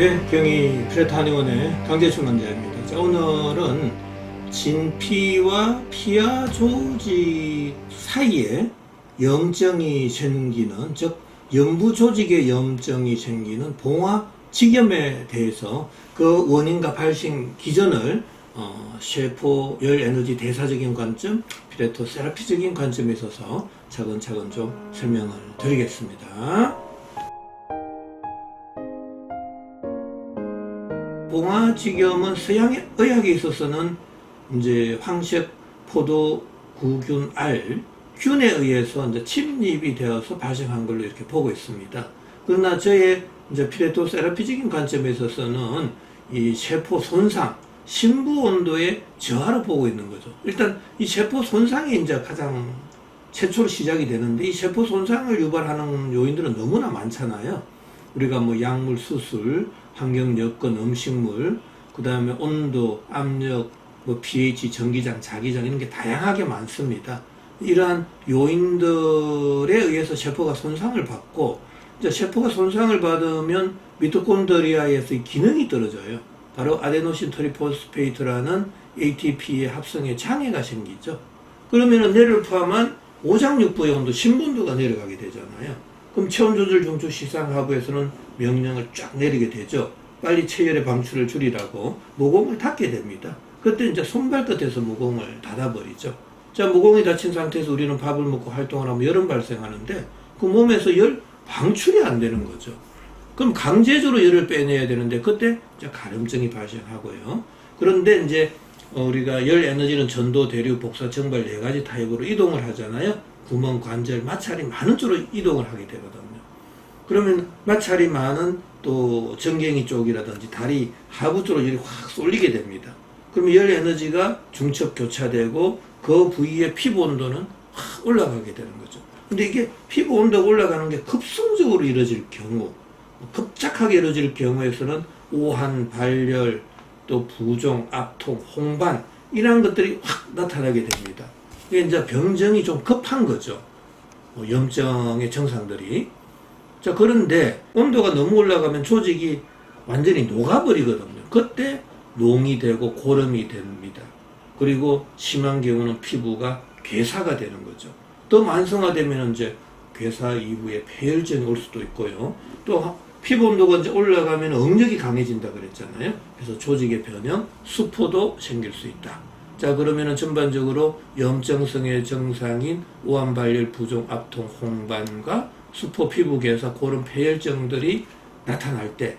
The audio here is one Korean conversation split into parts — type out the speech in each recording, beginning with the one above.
네, 경희 피레토 한의원의 강재춘 원장입니다. 자, 오늘은 진피와 피하 조직 사이에 염증이 생기는, 즉 연부 조직에 염증이 생기는 봉화직염에 대해서 그 원인과 발생 기전을 셰포 열 에너지 대사적인 관점, 피레토 세라피적인 관점에 있어서 차근차근 좀 설명을 드리겠습니다. 봉화직염은 서양의 의학에 있어서는 이제 황색 포도 구균 알 균에 의해서 이제 침입이 되어서 발생한 걸로 이렇게 보고 있습니다. 그러나 저의 이제 피레토 세라피적인 관점에 있어서는 이 세포 손상, 심부 온도의 저하로 보고 있는 거죠. 일단 이 세포 손상이 이제 가장 최초로 시작이 되는데, 이 세포 손상을 유발하는 요인들은 너무나 많잖아요. 우리가 뭐 약물, 수술, 환경 여건, 음식물, 그 다음에 온도, 압력, 뭐 pH, 전기장, 자기장 이런 게 다양하게 많습니다. 이러한 요인들에 의해서 세포가 손상을 받고, 이제 세포가 손상을 받으면 미토콘드리아에서의 기능이 떨어져요. 바로 아데노신 트리포스페이트라는 ATP의 합성에 장애가 생기죠. 그러면은 뇌를 포함한 오장육부의 온도, 심부온도가 내려가게 되잖아요. 그럼 체온 조절 중추 시상 하부에서는 명령을 쫙 내리게 되죠. 빨리 체열의 방출을 줄이라고 모공을 닫게 됩니다. 그때 이제 손발끝에서 모공을 닫아버리죠. 자, 모공이 닫힌 상태에서 우리는 밥을 먹고 활동을 하면 열은 발생하는데 그 몸에서 열 방출이 안 되는 거죠. 그럼 강제적으로 열을 빼내야 되는데 그때 이제 가름증이 발생하고요. 그런데 이제 우리가 열 에너지는 전도, 대류, 복사, 정발 네 가지 타입으로 이동을 하잖아요. 구멍, 관절, 마찰이 많은 쪽으로 이동을 하게 되거든요. 그러면 마찰이 많은 또 정갱이 쪽이라든지 다리 하부 쪽으로 열이 확 쏠리게 됩니다. 그러면 열 에너지가 중첩 교차되고 그 부위의 피부 온도는 확 올라가게 되는 거죠. 근데 이게 피부 온도가 올라가는 게 급성적으로 이루어질 경우, 급작하게 이루어질 경우에서는 오한, 발열, 또 부종, 압통, 홍반 이런 것들이 확 나타나게 됩니다. 이게 이제 병정이 좀 급한 거죠. 염증의 증상들이. 자, 그런데 온도가 너무 올라가면 조직이 완전히 녹아버리거든요. 그때 농이 되고 고름이 됩니다. 그리고 심한 경우는 피부가 괴사가 되는 거죠. 더 만성화되면 이제 괴사 이후에 폐혈증이 올 수도 있고요. 또 피부 온도가 이제 올라가면 응력이 강해진다 그랬잖아요. 그래서 조직의 변형, 수포도 생길 수 있다. 자, 그러면은 전반적으로 염증성의 증상인 오한, 발열, 부종, 압통, 홍반과 수포, 피부 괴사, 고름, 폐혈증들이 나타날 때,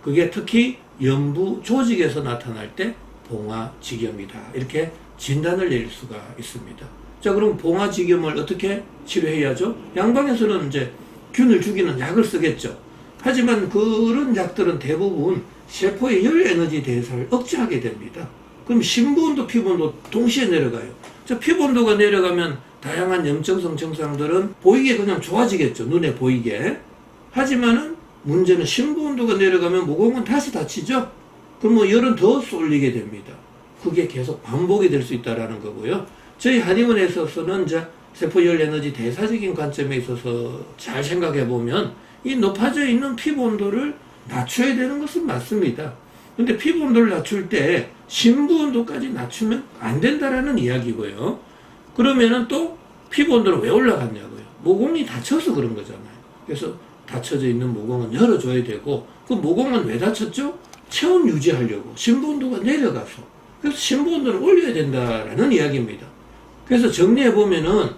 그게 특히 연부 조직에서 나타날 때 봉화직염이다. 이렇게 진단을 내릴 수가 있습니다. 자, 그럼 봉화직염을 어떻게 치료해야죠? 양방에서는 이제 균을 죽이는 약을 쓰겠죠. 하지만 그런 약들은 대부분 세포의 열 에너지 대사를 억제하게 됩니다. 그럼 심부온도, 피부온도 동시에 내려가요. 자, 피부온도가 내려가면 다양한 염증성 증상들은 보이게 그냥 좋아지겠죠. 눈에 보이게. 하지만은 문제는 심부온도가 내려가면 모공은 다시 닫히죠. 그럼 뭐 열은 더 쏠리게 됩니다. 그게 계속 반복이 될 수 있다는 거고요. 저희 한의원에 있어서는 이제 세포열 에너지 대사적인 관점에 있어서 잘 생각해 보면 이 높아져 있는 피부온도를 낮춰야 되는 것은 맞습니다. 근데 피부 온도를 낮출 때 심부 온도까지 낮추면 안 된다라는 이야기고요. 그러면은 또 피부 온도는 왜 올라갔냐고요. 모공이 닫혀서 그런 거잖아요. 그래서 닫혀져 있는 모공은 열어줘야 되고, 그 모공은 왜 닫혔죠? 체온 유지하려고. 심부 온도가 내려가서. 그래서 심부 온도를 올려야 된다라는 이야기입니다. 그래서 정리해보면은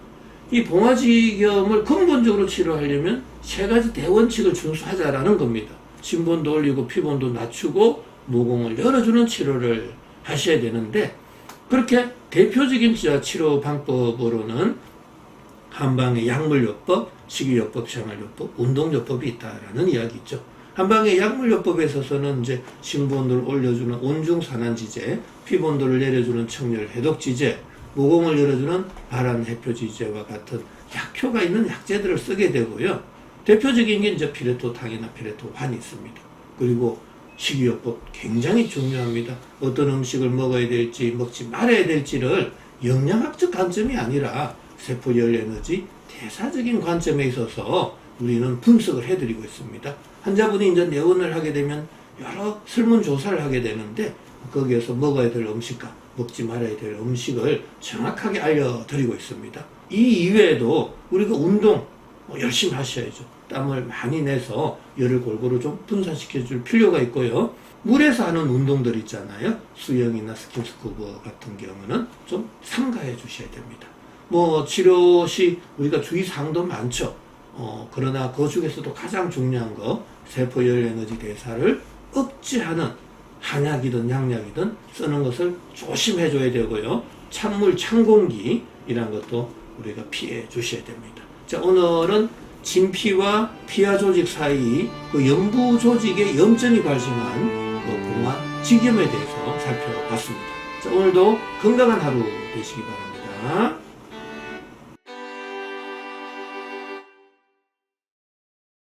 이 봉화직염을 근본적으로 치료하려면 세 가지 대원칙을 준수하자라는 겁니다. 심부 온도 올리고 피부 온도 낮추고 모공을 열어주는 치료를 하셔야 되는데, 그렇게 대표적인 치료 방법으로는 한방의 약물요법, 식이요법, 생활요법, 운동요법이 있다라는 이야기죠. 한방의 약물요법에 있어서는 이제 심부온도를 올려주는 온중산안지제, 피부온도를 내려주는 청열 해독지제, 모공을 열어주는 발안해표지제와 같은 약효가 있는 약재들을 쓰게 되고요. 대표적인 게 이제 피레토탕이나 피레토환이 있습니다. 그리고 식이요법 굉장히 중요합니다. 어떤 음식을 먹어야 될지 먹지 말아야 될지를 영양학적 관점이 아니라 세포열 에너지 대사적인 관점에 있어서 우리는 분석을 해드리고 있습니다. 환자분이 이제 내원을 하게 되면 여러 설문조사를 하게 되는데 거기에서 먹어야 될 음식과 먹지 말아야 될 음식을 정확하게 알려드리고 있습니다. 이 이외에도 우리가 운동 열심히 하셔야죠. 땀을 많이 내서 열을 골고루 좀 분산시켜 줄 필요가 있고요. 물에서 하는 운동들 있잖아요. 수영이나 스킨스쿠버 같은 경우는 좀 삼가해 주셔야 됩니다. 치료 시 우리가 주의사항도 많죠. 그러나 그 중에서도 가장 중요한 거 세포열 에너지 대사를 억제하는 한약이든 양약이든 쓰는 것을 조심해 줘야 되고요. 찬물, 찬공기 이런 것도 우리가 피해 주셔야 됩니다. 자, 오늘은 진피와 피하 조직 사이 그 연부 조직에 염증이 발생한 그 봉화 직염에 대해서 살펴봤습니다. 자, 오늘도 건강한 하루 되시기 바랍니다.